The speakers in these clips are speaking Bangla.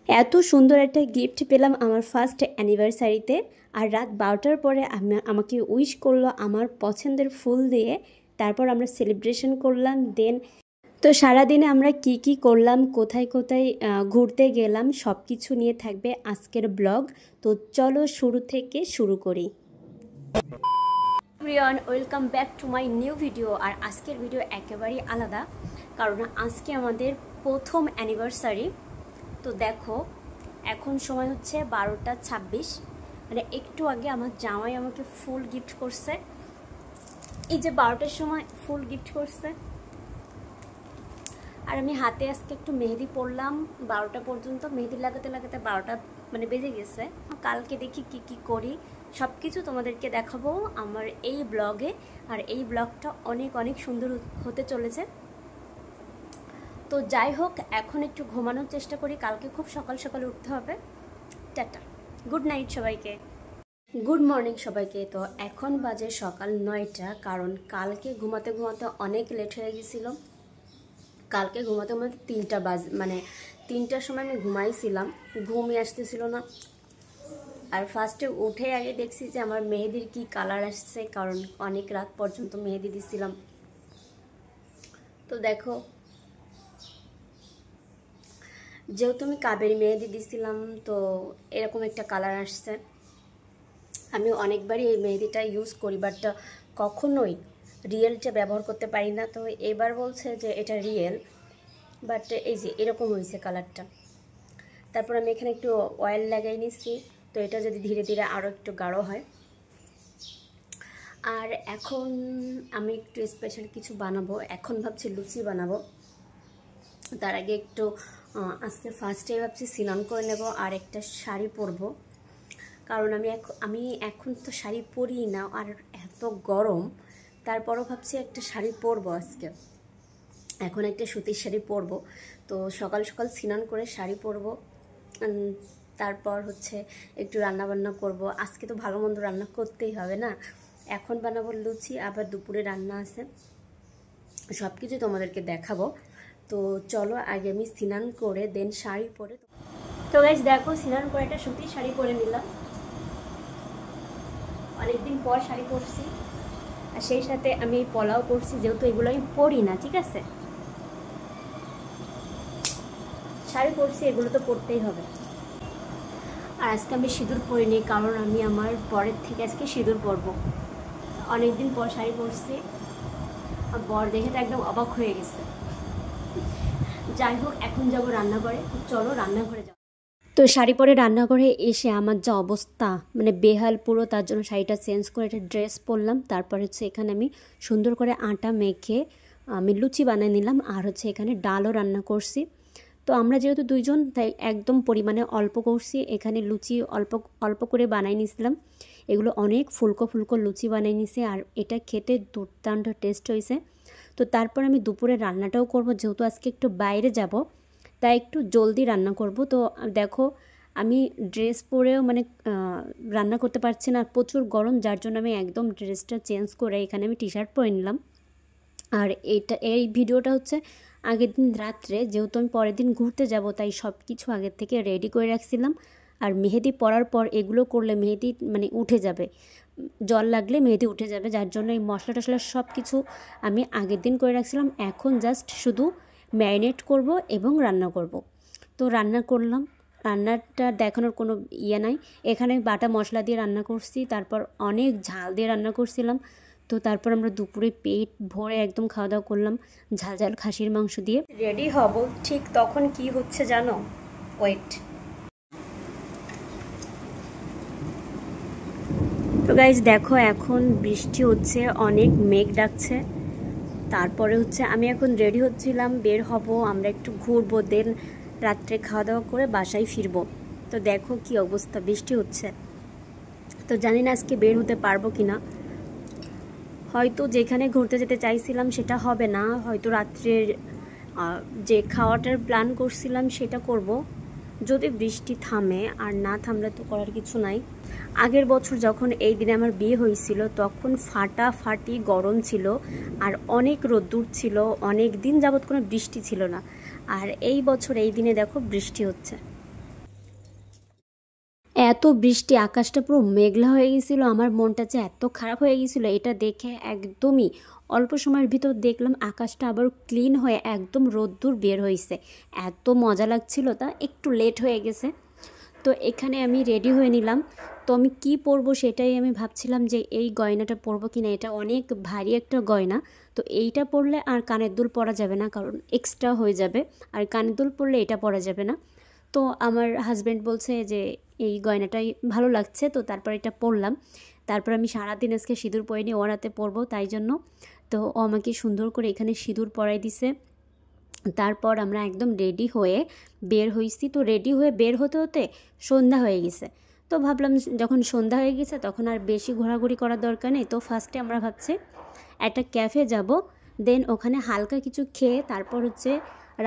এত সুন্দর একটা গিফট পেলাম আমার ফার্স্ট অ্যানিভার্সারিতে। আর রাত 12টার পরে আমাকে উইশ করলো আমার পছন্দের ফুল দিয়ে। তারপর আমরা সেলিব্রেশন করলাম। তো সারাদিনে আমরা কি করলাম, কোথায় কোথায় ঘুরতে গেলাম, সব কিছু নিয়ে থাকবে আজকের ব্লগ। তো চলো শুরু থেকে শুরু করি। Everyone, welcome back to my new video. আর আজকের ভিডিও একেবারেই আলাদা, কারণ আজকে আমাদের প্রথম অ্যানিভার্সারি। তো দেখো, এখন সময় হচ্ছে 12টা 26, মানে একটু আগে আমার জামাই আমাকে ফুল গিফট করছে। এই যে 12টার সময় ফুল গিফট করছে। আর আমি হাতে আজকে একটু মেহেদি পরলাম। 12টা পর্যন্ত মেহেদি লাগাতে লাগাতে 12টা মানে বেজে গেছে। কালকে দেখি কি করি, সব কিছু তোমাদেরকে দেখাবো আমার এই ব্লগে। আর এই ব্লগটা অনেক অনেক সুন্দর হতে চলেছে। তো যাই হোক, এখন একটু ঘুমানোর চেষ্টা করি, কালকে খুব সকাল সকাল উঠতে হবে। টাটা, গুড নাইট সবাইকে, গুড মর্নিং সবাইকে। তো এখন বাজে সকাল 9টা, কারণ কালকে ঘুমাতে ঘুমাতে অনেক লেট হয়ে গেছিলো। কালকে ঘুমাতে ঘুমাতে 3টা মানে 3টার সময় আমি ঘুমাইছিলাম, ঘুমিয়ে আসতেছিল না। আর ফার্স্টে উঠে আগে দেখছি যে আমার মেহেদির কি কালার আসছে, কারণ অনেক রাত পর্যন্ত মেহেদি দিছিলাম। তো দেখো, যেহেতু আমি কাবেরি মেহেদি দিছিলাম, তো এরকম একটা কালার আসছে। আমি অনেকবারই এই মেহেদিটা ইউজ করি, বাট কখনোই রিয়েলটা ব্যবহার করতে পারি না। তো এবার বলছে যে এটা রিয়েল, বাট এই যে এরকম হয়েছে কালারটা। তারপর আমি এখানে একটু অয়েল লাগাই নিচ্ছি, তো এটা যদি ধীরে ধীরে আরও একটু গাঢ় হয়। আর এখন আমি একটু স্পেশাল কিছু বানাবো। এখন ভাবছি লুচি বানাবো। তার আগে একটু আজকে ফার্স্টে ভাবছি স্নান করে নেব আর একটা শাড়ি পরবো, কারণ আমি এখন তো শাড়ি পরি না, আর এত গরম। তারপরও ভাবছি একটা শাড়ি পরবো আজকে। এখন একটা সুতির শাড়ি পরবো। তো সকাল সকাল স্নান করে শাড়ি পরবো, তারপর হচ্ছে একটু রান্না বান্না করব। আজকে তো ভালো মন্দ রান্না করতেই হবে না। এখন বানাবো লুচি, আবার দুপুরে রান্না আছে, সব কিছু তোমাদেরকে দেখাবো। তো চলো, আগে আমি স্নান করে দেন শাড়ি পরে। তো গাইস দেখো, স্নান করে একটা সুতির শাড়ি পরে নিলাম। অনেকদিন পর শাড়ি পরছি, আর সেই সাথে আমি এই পলাও পরছি, যেহেতু এগুলো আমি পরি না, ঠিক আছে। শাড়ি পরছি, এগুলো তো পরতেই হবে। আর আজকে আমি সিঁদুর পরিনি, কারণ আমি আমার বরের থেকে আজকে সিঁদুর পরবো। অনেকদিন পর শাড়ি পরছি, আর বর দেখে তো একদম অবাক হয়ে গেছে। যাই হোক, এখন যাবো রান্নাঘরে। চলো রান্নাঘরে যাবো। তো শাড়ি পরে রান্নাঘরে এসে আমার যা অবস্থা, মানে বেহাল পুরো। তার জন্য শাড়িটা চেঞ্জ করে একটা ড্রেস পরলাম। তারপর হচ্ছে এখানে আমি সুন্দর করে আটা মেখে আমি লুচি বানিয়ে নিলাম। আর হচ্ছে এখানে ডালও রান্না করছি। তো আমরা যেহেতু দুইজন, তাই একদম পরিমাণে অল্প করছি। এখানে লুচি অল্প অল্প করে বানাই নিয়েছিলাম। এগুলো অনেক ফুলকো ফুলকো লুচি বানিয়ে নিয়েছি, আর এটা খেতে দুর্দান্ত টেস্ট হয়েছে। তো তারপর আমি দুপুরে রান্নাটাও করব, যেহেতু আজকে একটু বাইরে যাব, তাই একটু জলদি রান্না করব। তো দেখো, আমি ড্রেস পরেও মানে রান্না করতে পারছি না, প্রচুর গরম, যার জন্য আমি একদম ড্রেসটা চেঞ্জ করে এখানে আমি টি শার্ট পরে নিলাম। আর এই ভিডিওটা হচ্ছে আগের দিন রাত্রে, যেহেতু আমি পরের দিন ঘুরতে যাব, তাই সব কিছু আগের থেকে রেডি করে রাখছিলাম। আর মেহেদি পরার পর এগুলো করলে মেহেদি মানে উঠে যাবে, জল লাগলে মেহেদি উঠে যাবে, যার জন্য এই মশলা টশলা সব কিছু আমি আগের দিন করে রাখছিলাম। এখন জাস্ট শুধু ম্যারিনেট করব এবং রান্না করব। তো রান্না করলাম, রান্নাটা দেখানোর কোনো ইয়ে নাই। এখানে বাটা মশলা দিয়ে রান্না করছি, তারপর অনেক ঝাল দিয়ে রান্না করছিলাম। তো তারপর আমরা দুপুরে পেট ভরে একদম খাওয়া দাওয়া করলাম ঝাল ঝাল খাসির মাংস দিয়ে। রেডি হব ঠিক তখন কি হচ্ছে জানো, ওয়েট। তো গাইজ দেখো, এখন বৃষ্টি হচ্ছে, অনেক মেঘ ডাকছে। তারপরে হচ্ছে আমি এখন রেডি হচ্ছিলাম, বের হব, আমরা একটু ঘুরবো, দেন রাত্রে খাওয়া দাওয়া করে বাসায় ফিরবো। তো দেখো কি অবস্থা, বৃষ্টি হচ্ছে। তো জানি না আজকে বের হতে পারবো কিনা। হয়তো যেখানে ঘুরতে যেতে চাইছিলাম সেটা হবে না, হয়তো রাত্রের যে খাওয়াটার প্ল্যান করছিলাম সেটা করব, যদি বৃষ্টি থামে। আর না থামলে তো করার কিছু নাই। আগের বছর যখন এই দিনে আমার বিয়ে হয়েছিল, তখন ফাটাফাটি গরম ছিল আর অনেক রোদ্দুর ছিল, অনেক দিন যাবৎ কোনো বৃষ্টি ছিল না। আর এই বছর এই দিনে দেখো বৃষ্টি হচ্ছে। এত বৃষ্টি, আকাশটা পুরো মেঘলা হয়ে গেছিলো, আমার মনটা যে এত খারাপ হয়ে গেছিলো এটা দেখে। একদমই অল্প সময়ের ভিতর দেখলাম আকাশটা আবার ক্লিন হয়ে একদম রোদ্দুর বের হয়েছে। এত মজা লাগছিল, তা একটু লেট হয়ে গেছে। তো এখানে আমি রেডি হয়ে নিলাম। তো আমি কি পরবো সেটাই আমি ভাবছিলাম যে এই গয়নাটা পরবো কিনা। এটা অনেক ভারী একটা গয়না, তো এইটা পরলে আর কানের দুল পরা যাবে না, কারণ এক্সট্রা হয়ে যাবে। আর কানের দুল পরলে এটা পরা যাবে না। তো আমার হাজব্যান্ড বলছে যে এই গয়নাটাই ভালো লাগছে, তো তারপর এটা পরলাম। তারপর আমি সারাদিন আজকে সিঁদুর পরিনি, ওর হাতে পরবো তাই জন্য। তো ও আমাকে সুন্দর করে এখানে সিঁদুর পরাই দিছে। তারপর আমরা একদম রেডি হয়ে বের হয়েছি। তো রেডি হয়ে বের হতে হতে সন্ধ্যা হয়ে গেছে। তো ভাবলাম যখন সন্ধ্যা হয়ে গেছে তখন আর বেশি ঘোরাঘুরি করার দরকার নেই। তো ফার্স্টে আমরা ভাবছি একটা ক্যাফে যাব, দেন ওখানে হালকা কিছু খেয়ে তারপর হচ্ছে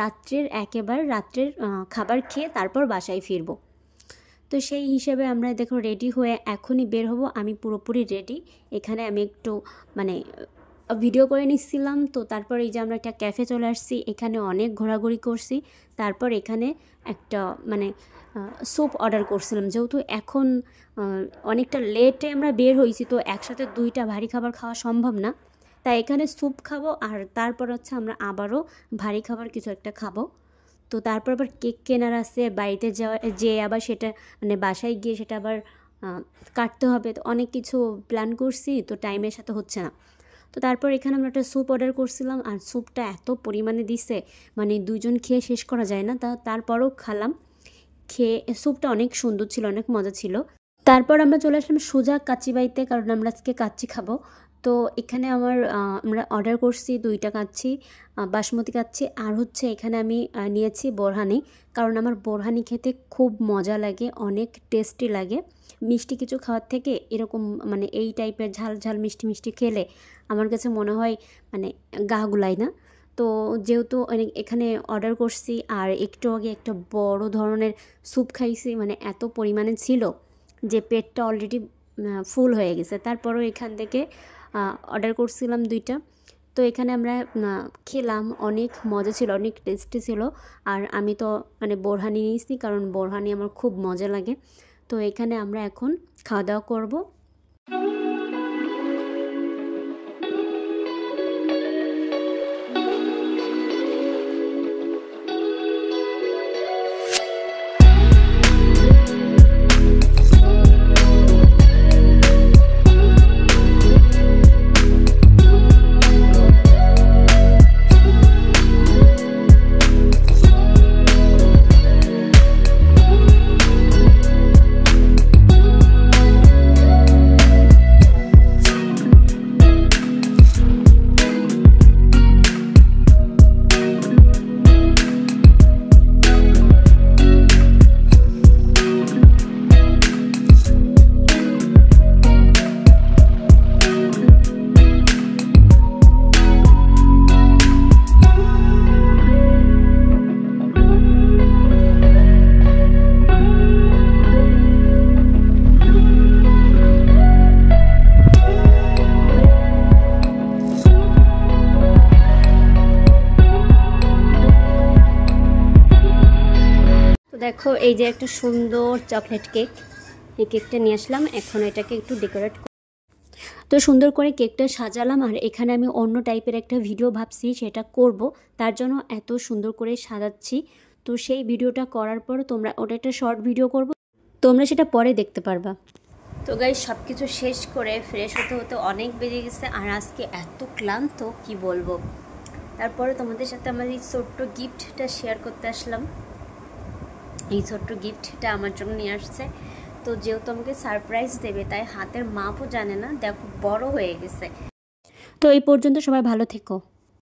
রাত্রের খাবার খেয়ে তারপর বাসায় ফিরবো। তো সেই হিসেবে আমরা দেখো রেডি হয়ে এখনই বের হব। আমি পুরোপুরি রেডি। এখানে আমি একটু মানে ভিডিও করে নিচ্ছিলাম। তো তারপর এই যে আমরা একটা ক্যাফে চলে আসছি, এখানে অনেক ঘোরাঘুরি করছি। তারপর এখানে একটা মানে স্যুপ অর্ডার করছিলাম, যেহেতু এখন অনেকটা লেটে আমরা বের হয়েছি, তো একসাথে দুইটা ভারী খাবার খাওয়া সম্ভব না। তাই এখানে স্যুপ খাবো, আর তারপর হচ্ছে আমরা আবারও ভারী খাবার কিছু একটা খাবো। তো তারপর আবার কেক কেনার আছে, বাড়িতে যেয়ে আবার সেটা মানে বাসায় গিয়ে সেটা আবার কাটতে হবে। তো অনেক কিছু প্ল্যান করছি, তো টাইমের সাথে হচ্ছে না। তো তারপর এখানে আমরা একটা স্যুপ অর্ডার করছিলাম, আর স্যুপটা এত পরিমাণে দিছে মানে দুজন খেয়ে শেষ করা যায় না। তারপরও খেলাম। খেয়ে স্যুপটা অনেক সুন্দর ছিল, অনেক মজা ছিল। তারপর আমরা চলে আসলাম সোজা কাচ্চিবাড়িতে, কারণ আমরা আজকে কাচ্চি খাবো। তো এখানে আমরা অর্ডার করছি 2টা কাচ্চি, বাসমতি কাচ্চি, আর হচ্ছে এখানে আমি নিয়েছি বোরহানি, কারণ আমার বোরহানি খেতে খুব মজা লাগে, অনেক টেস্টি লাগে। মিষ্টি কিছু খাওয়ার থেকে এরকম মানে এই টাইপের ঝাল ঝাল মিষ্টি মিষ্টি খেলে আমার কাছে মনে হয় মানে গা গুলাই না। তো যেহেতু এখানে অর্ডার করছি, আর একটু আগে একটা বড় ধরনের স্যুপ খাইছি, মানে এত পরিমাণে ছিল যে পেটটা অলরেডি ফুল হয়ে গেছে। তারপরও এখান থেকে অর্ডার করছিলাম 2টা। তো এখানে আমরা খেলাম, অনেক মজা ছিল, অনেক টেস্টি ছিল। আর আমি তো মানে বোরহানি নিয়েছি, কারণ বোরহানি আমার খুব মজা লাগে। তো এখানে আমরা এখন খাওয়া দাওয়া করবো। দেখো এই যে একটা সুন্দর চকলেট কেক, এই কেকটা নিয়ে আসলাম। এখন এটাকে একটু ডেকোরেট তো সুন্দর করে কেকটা সাজালাম। আর এখানে আমি অন্য টাইপের একটা ভিডিও ভাবছি সেটা করব, তার জন্য এত সুন্দর করে সাজাচ্ছি। তো সেই ভিডিওটা করার পর ওটা একটা শর্ট ভিডিও করব, তোমরা সেটা পরে দেখতে পারবা। তো গাইস সব কিছু শেষ করে ফ্রেশ হতে হতে অনেক বেজে গেছে, আর আজকে এত ক্লান্ত কি বলবো। তারপরে তোমাদের সাথে আমার এই ছোট্ট গিফটটা শেয়ার করতে আসলাম। এই ছোট্ট গিফটটা আমার জন্য নিয়ে আসছে। তো যেহেতু আমাকে সারপ্রাইজ দেবে, তাই হাতের মাপও জানে না, দেখো বড় হয়ে গেছে। তো এই পর্যন্ত সবাই ভালো থেকো।